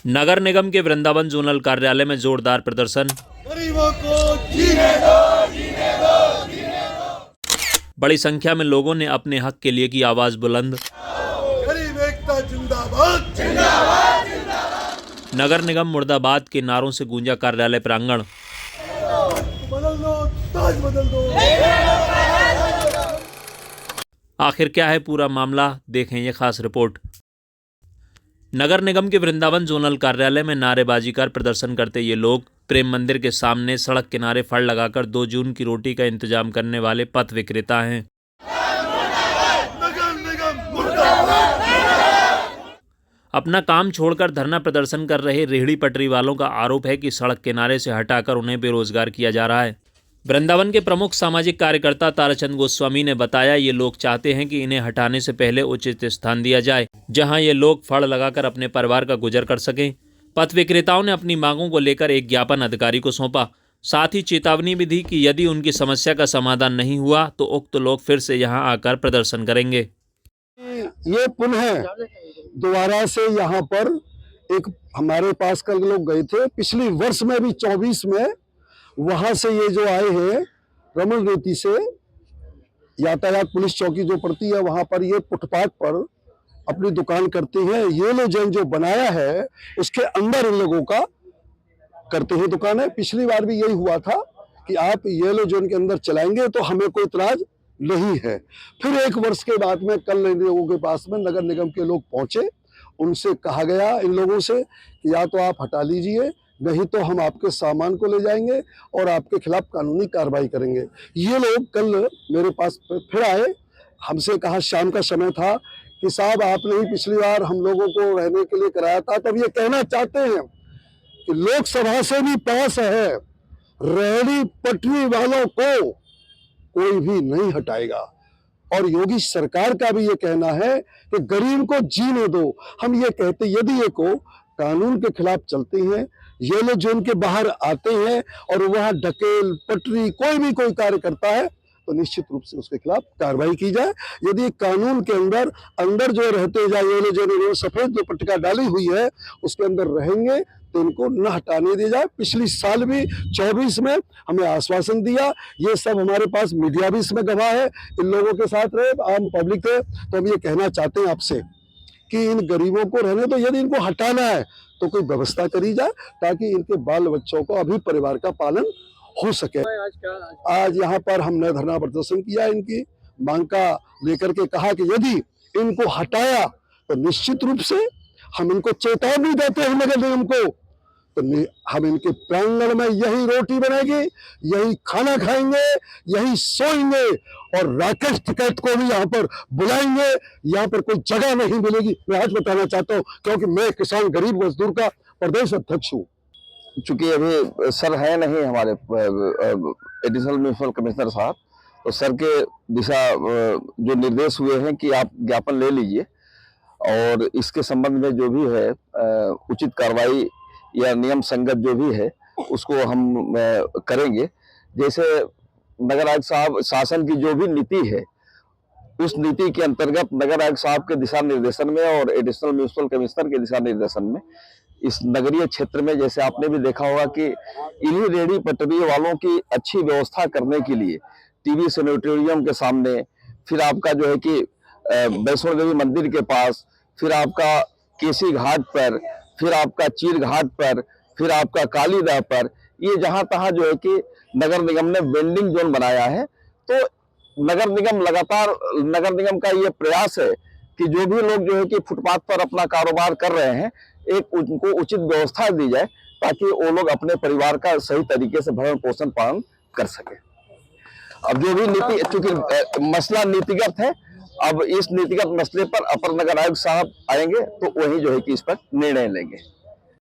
नगर निगम के वृंदावन जोनल कार्यालय में जोरदार प्रदर्शन। गरीबों को जीने दो, जीने दो, जीने दो। बड़ी संख्या में लोगों ने अपने हक के लिए की आवाज बुलंद। गरीब एकता जिंदाबाद, जिंदाबाद, जिंदाबाद। नगर निगम मुर्दाबाद के नारों से गूंजा कार्यालय प्रांगण। बदल दो, ताज बदल दो। आखिर क्या है पूरा मामला, देखें ये खास रिपोर्ट। नगर निगम के वृंदावन जोनल कार्यालय में नारेबाजी कर प्रदर्शन करते ये लोग प्रेम मंदिर के सामने सड़क किनारे फड़ लगाकर 2 जून की रोटी का इंतजाम करने वाले पथ विक्रेता हैं। नगर निगम मुर्दाबाद। अपना काम छोड़कर धरना प्रदर्शन कर रहे रेहड़ी पटरी वालों का आरोप है कि सड़क किनारे से हटाकर उन्हें बेरोजगार किया जा रहा है। वृंदावन के प्रमुख सामाजिक कार्यकर्ता ताराचंद गोस्वामी ने बताया, ये लोग चाहते हैं कि इन्हें हटाने से पहले उचित स्थान दिया जाए, जहां ये लोग फड़ लगाकर अपने परिवार का गुजर कर सकें। पथ विक्रेताओं ने अपनी मांगों को लेकर एक ज्ञापन अधिकारी को सौंपा। साथ ही चेतावनी भी दी कि यदि उनकी समस्या का समाधान नहीं हुआ तो उक्त लोग फिर से यहां आकर प्रदर्शन करेंगे। ये पुनः दोबारा से यहाँ पर एक हमारे पास कल लोग गए थे, पिछली वर्ष में भी 24 में वहां से ये जो आए हैं रमन रेती से, यातायात पुलिस चौकी जो पड़ती है वहां पर ये फुटपाथ पर अपनी दुकान करते हैं। ये लो जैन जो बनाया है उसके अंदर इन लोगों का करते हैं दुकान है। पिछली बार भी यही हुआ था कि आप ये लो जोन के अंदर चलाएंगे तो हमें कोई इतराज नहीं है। फिर 1 वर्ष के बाद में कल इन लोगों के पास में नगर निगम के लोग पहुंचे, उनसे कहा गया इन लोगों से कि या तो आप हटा लीजिए, नहीं तो हम आपके सामान को ले जाएंगे और आपके खिलाफ कानूनी कार्रवाई करेंगे। ये लोग कल मेरे पास फिर आए, हमसे कहा, शाम का समय था, कि साहब आपने ही पिछली बार हम लोगों को रहने के लिए कराया था। तब ये कहना चाहते हैं कि लोकसभा से भी पास है, रेहड़ी पटरी वालों को कोई भी नहीं हटाएगा। और योगी सरकार का भी ये कहना है कि गरीब को जीने दो। हम ये कहते, यदि ये को कानून के खिलाफ चलते हैं, ये लोग जो उनके बाहर आते हैं और वहां ढकेल पटरी कोई भी कोई कार्य करता है तो निश्चित रूप से उसके खिलाफ कार्रवाई की जाए। यदि कानून के अंदर जो रहते जाए, ये लोग जो सफेद जो पट्टिका डाली हुई है उसके अंदर रहेंगे तो इनको न हटाने दिया जाए। पिछली साल भी 24 में हमें आश्वासन दिया, ये सब हमारे पास मीडिया भी इसमें गवाह है, इन लोगों के साथ रहे, आम पब्लिक थे। तो हम ये कहना चाहते हैं आपसे कि इन गरीबों को रहने दो, यदि इनको हटाना है तो कोई व्यवस्था करी जाए ताकि इनके बाल बच्चों को अभी परिवार का पालन हो सके। आज यहाँ पर हमने धरना प्रदर्शन किया, इनकी मांग का लेकर के कहा कि यदि इनको हटाया तो निश्चित रूप से हम इनको चेतावनी देते हैं नगर निगम को, तो हम इनके प्रांगण में यही रोटी बनेगी, यही खाना खाएंगे, यही सोएंगे और राकेश टिकैत को भी यहाँ पर बुलाएंगे। यहाँ पर कोई जगह नहीं मिलेगी। मैं आज बताना चाहता हूँ क्योंकि मैं किसान गरीब मजदूर का प्रदेश अध्यक्ष हूँ। चूंकि अभी सर है नहीं हमारे एडिशनल म्यूनिसिपल कमिश्नर साहब, तो सर के दिशा जो निर्देश हुए हैं कि आप ज्ञापन ले लीजिए और इसके संबंध में जो भी है उचित कार्रवाई या नियम संगत जो भी है उसको हम करेंगे। जैसे नगर आयुक्त साहब शासन की जो भी नीति है उस नीति के अंतर्गत नगर आयुक्त साहब के दिशा निर्देशन में और एडिशनल म्यूनिसिपल कमिश्नर के दिशा निर्देशन में इस नगरीय क्षेत्र में, जैसे आपने भी देखा होगा कि इन्हीं रेहड़ी पटरी वालों की अच्छी व्यवस्था करने के लिए टीबी सैनिटोरियम के सामने, फिर आपका जो है कि वैष्णो देवी मंदिर के पास, फिर आपका केसी घाट पर, फिर आपका चीर घाट पर, फिर आपका कालीदह पर, ये जहां तहां जो है कि नगर निगम ने वेंडिंग जोन बनाया है। तो नगर निगम लगातार, नगर निगम का ये प्रयास है कि जो भी लोग जो है कि फुटपाथ पर अपना कारोबार कर रहे हैं, एक उनको उचित व्यवस्था दी जाए ताकि वो लोग अपने परिवार का सही तरीके से भरण पोषण पालन कर सके। अब जो भी नीति, चूंकि मसला नीतिगत है, अब इस नीतिगत मसले पर अपर नगर आयुक्त साहब आएंगे तो वही जो है कि इस पर निर्णय लेंगे।